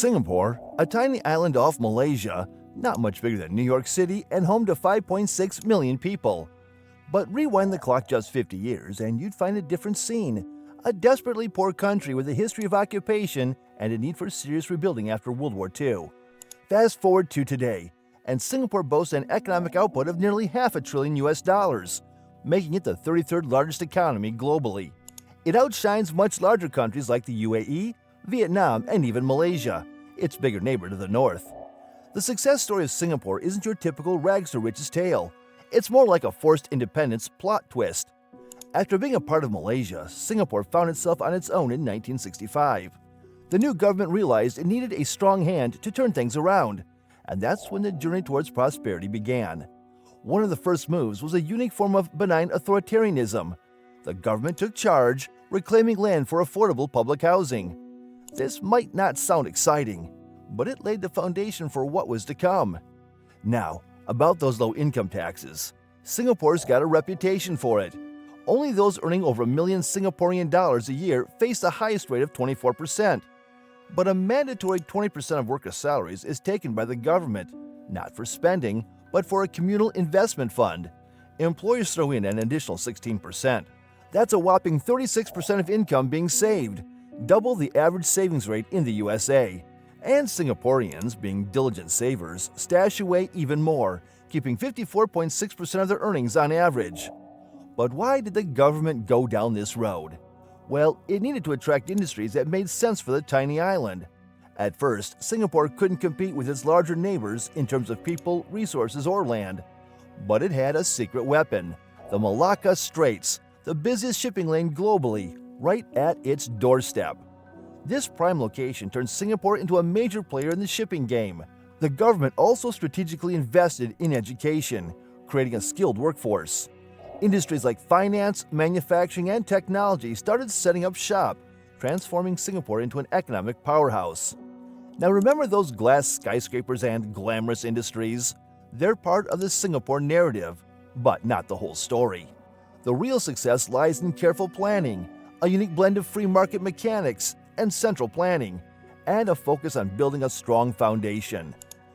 Singapore, a tiny island off Malaysia, not much bigger than New York City and home to 5.6 million people. But rewind the clock just 50 years and you'd find a different scene. A desperately poor country with a history of occupation and a need for serious rebuilding after World War II. Fast forward to today, and Singapore boasts an economic output of nearly $500 billion, making it the 33rd largest economy globally. It outshines much larger countries like the UAE, Vietnam, and even Malaysia, its bigger neighbor to the north. The success story of Singapore isn't your typical rags to riches tale. It's more like a forced independence plot twist. After being a part of Malaysia, Singapore found itself on its own in 1965. The new government realized it needed a strong hand to turn things around, and that's when the journey towards prosperity began. One of the first moves was a unique form of benign authoritarianism. The government took charge, reclaiming land for affordable public housing. This might not sound exciting, but it laid the foundation for what was to come. Now, about those low income taxes. Singapore's got a reputation for it. Only those earning over $1 million Singaporean dollars a year face the highest rate of 24%. But a mandatory 20% of workers' salaries is taken by the government, not for spending, but for a communal investment fund. Employers throw in an additional 16%. That's a whopping 36% of income being saved, double the average savings rate in the USA. And Singaporeans, being diligent savers, stash away even more, keeping 54.6% of their earnings on average. But why did the government go down this road? Well, it needed to attract industries that made sense for the tiny island. At first, Singapore couldn't compete with its larger neighbors in terms of people, resources, or land. But it had a secret weapon, the Malacca Straits, the busiest shipping lane globally, right at its doorstep. This prime location turned Singapore into a major player in the shipping game. The government also strategically invested in education, creating a skilled workforce. Industries like finance, manufacturing, and technology started setting up shop, transforming Singapore into an economic powerhouse. Now remember those glass skyscrapers and glamorous industries? They're part of the Singapore narrative, but not the whole story. The real success lies in careful planning, a unique blend of free market mechanics and central planning, and a focus on building a strong foundation.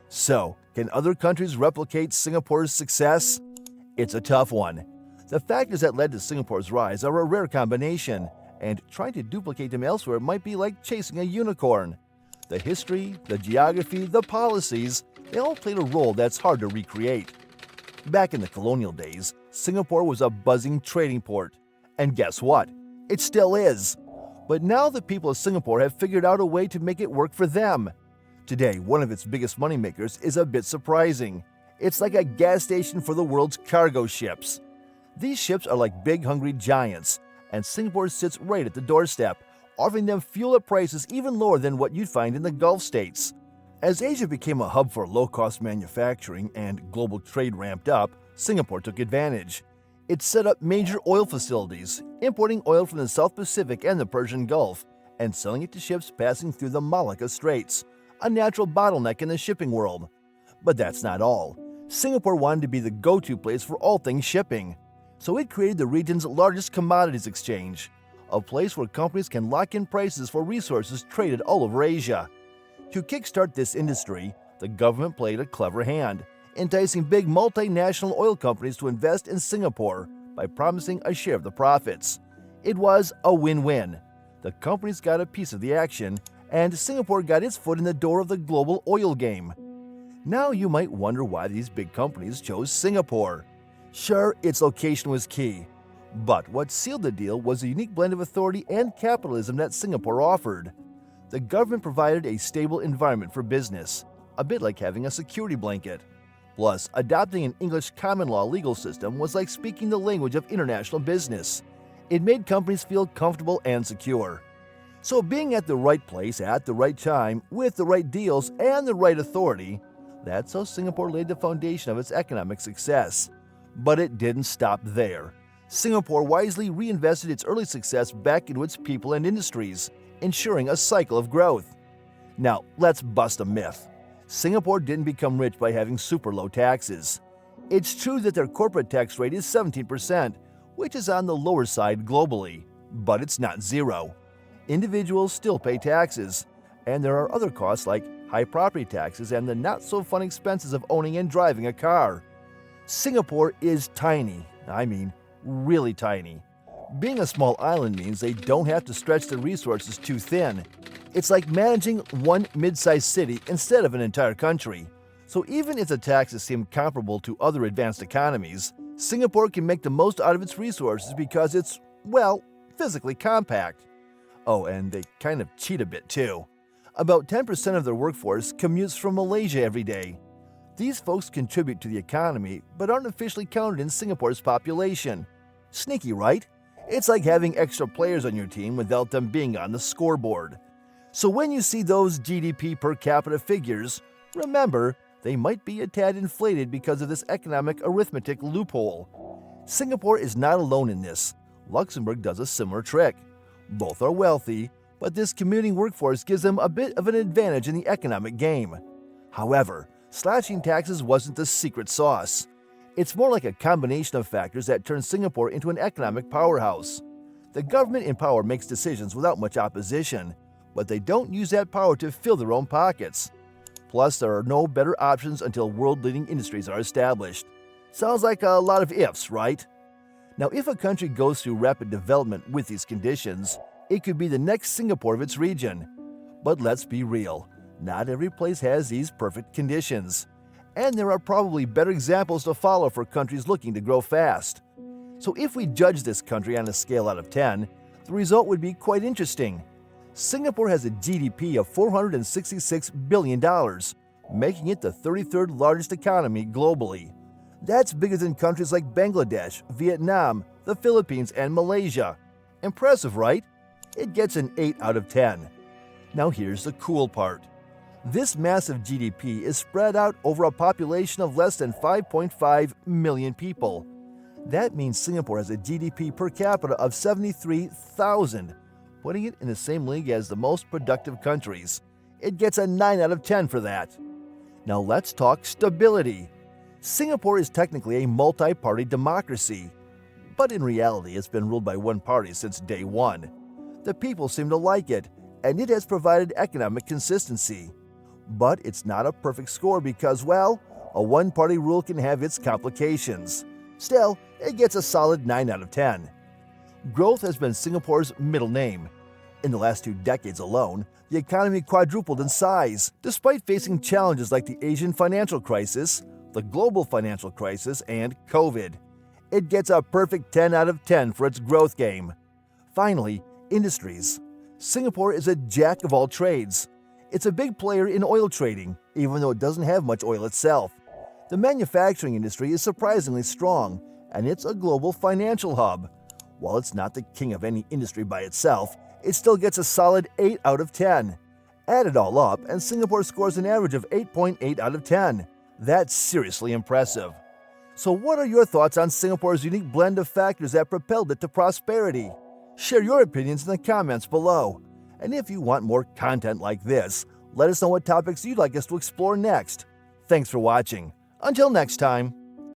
So, can other countries replicate Singapore's success? It's a tough one. The factors that led to Singapore's rise are a rare combination, and trying to duplicate them elsewhere might be like chasing a unicorn. The history, the geography, the policies, they all played a role that's hard to recreate. Back in the colonial days, Singapore was a buzzing trading port. And guess what? It still is. But now the people of Singapore have figured out a way to make it work for them. Today, one of its biggest moneymakers is a bit surprising. It's like a gas station for the world's cargo ships. These ships are like big, hungry giants, and Singapore sits right at the doorstep, offering them fuel at prices even lower than what you'd find in the Gulf states. As Asia became a hub for low-cost manufacturing and global trade ramped up, Singapore took advantage. It set up major oil facilities, importing oil from the South Pacific and the Persian Gulf, and selling it to ships passing through the Malacca Straits, a natural bottleneck in the shipping world. But that's not all. Singapore wanted to be the go-to place for all things shipping. So it created the region's largest commodities exchange, a place where companies can lock in prices for resources traded all over Asia. To kickstart this industry, the government played a clever hand, enticing big multinational oil companies to invest in Singapore by promising a share of the profits. It was a win-win. The companies got a piece of the action, and Singapore got its foot in the door of the global oil game. Now you might wonder why these big companies chose Singapore. Sure, its location was key, but what sealed the deal was a unique blend of authority and capitalism that Singapore offered. The government provided a stable environment for business, a bit like having a security blanket. Plus, adopting an English common law legal system was like speaking the language of international business. It made companies feel comfortable and secure. So being at the right place at the right time, with the right deals and the right authority, that's how Singapore laid the foundation of its economic success. But it didn't stop there. Singapore wisely reinvested its early success back into its people and industries, ensuring a cycle of growth. Now, let's bust a myth. Singapore didn't become rich by having super low taxes. It's true that their corporate tax rate is 17%, which is on the lower side globally, but it's not zero. Individuals still pay taxes, And there are other costs like high property taxes and the not-so-fun expenses of owning and driving a car. Singapore is tiny. I mean, really tiny. Being a small island means they don't have to stretch their resources too thin. It's like managing one mid-sized city instead of an entire country. So even if the taxes seem comparable to other advanced economies, Singapore can make the most out of its resources because it's, well, physically compact. Oh, and they kind of cheat a bit too. About 10% of their workforce commutes from Malaysia every day. These folks contribute to the economy but aren't officially counted in Singapore's population. Sneaky, right? It's like having extra players on your team without them being on the scoreboard. So when you see those GDP per capita figures, remember, they might be a tad inflated because of this economic arithmetic loophole. Singapore is not alone in this. Luxembourg does a similar trick. Both are wealthy, but this commuting workforce gives them a bit of an advantage in the economic game. However, slashing taxes wasn't the secret sauce. It's more like a combination of factors that turn Singapore into an economic powerhouse. The government in power makes decisions without much opposition, but they don't use that power to fill their own pockets. Plus, there are no better options until world-leading industries are established. Sounds like a lot of ifs, right? Now, if a country goes through rapid development with these conditions, it could be the next Singapore of its region. But let's be real, not every place has these perfect conditions. And there are probably better examples to follow for countries looking to grow fast. So if we judge this country on a scale out of 10, the result would be quite interesting. Singapore has a GDP of $466 billion, making it the 33rd largest economy globally. That's bigger than countries like Bangladesh, Vietnam, the Philippines, and Malaysia. Impressive, right? It gets an 8 out of 10. Now here's the cool part. This massive GDP is spread out over a population of less than 5.5 million people. That means Singapore has a GDP per capita of 73,000, putting it in the same league as the most productive countries. It gets a 9 out of 10 for that. Now let's talk stability. Singapore is technically a multi-party democracy, but in reality it's been ruled by one party since day one. The people seem to like it, and it has provided economic consistency. But it's not a perfect score because, well, a one-party rule can have its complications. Still, it gets a solid 9 out of 10. Growth has been Singapore's middle name. In the last 2 decades alone, the economy quadrupled in size, despite facing challenges like the Asian financial crisis, the global financial crisis, and COVID. It gets a perfect 10 out of 10 for its growth game. Finally, industries. Singapore is a jack of all trades. It's a big player in oil trading, even though it doesn't have much oil itself. The manufacturing industry is surprisingly strong, and it's a global financial hub. While it's not the king of any industry by itself, it still gets a solid 8 out of 10. Add it all up, and Singapore scores an average of 8.8 out of 10. That's seriously impressive. So what are your thoughts on Singapore's unique blend of factors that propelled it to prosperity? Share your opinions in the comments below. And if you want more content like this, let us know what topics you'd like us to explore next. Thanks for watching. Until next time.